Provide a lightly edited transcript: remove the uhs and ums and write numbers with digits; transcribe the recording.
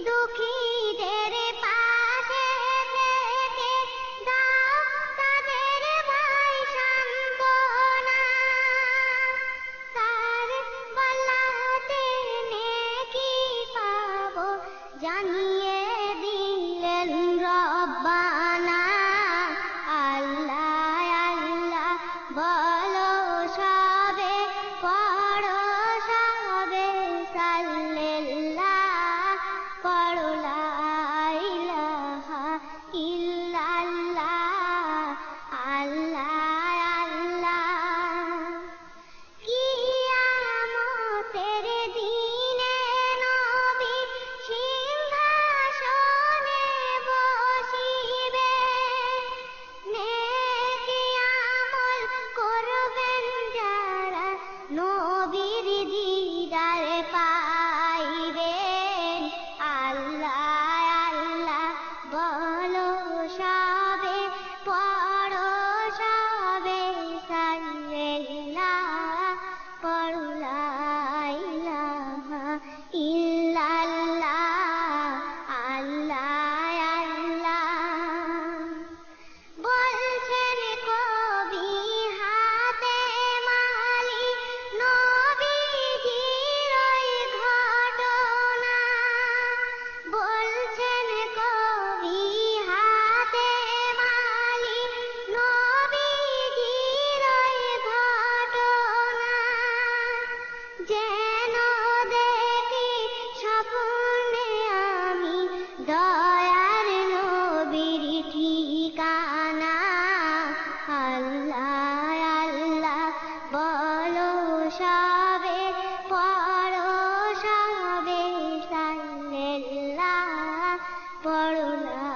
দুঃখীদের পাশে থেকে দাও তাদের ভাই সান্ত্বনা, তার বলাতে নেকি পাবো জানিয়ে দিলেন রব্বানা। আল্লাহ আল্লাহ বলো সবে, পড়ো সবে সাল্লাল্লাহ, পড়ো লা ইলাহা ইল্লাল্লাহ। আল্লাহ আল্লাহ কিয়ামতের দিনে নবী সিংহাসনে বসিবে, নেকি আমল করবেন যারা নবীর দিদার পাইবেন। আল্লাহ আল্লাহ বলো সবে, পড়ো সবে সাল্লাল্লাহ, পড়ো লা ইলাহা ইল্লাল্লাহ। আল্লাহ আল্লাহ বলছেন কবি হাতেম আলী নবীজির ওই ঘটনা, বলছেন কবি হাতেম আলী নবীজির ওই ঘটনা, যেন দেখি স্বপ্নে আমি দয়ার নবীর ঠিকানা। আল্লাহ আল্লাহ বলো সবে, পড়ো সবে সাল্লাল্লাহ, পড়ো লা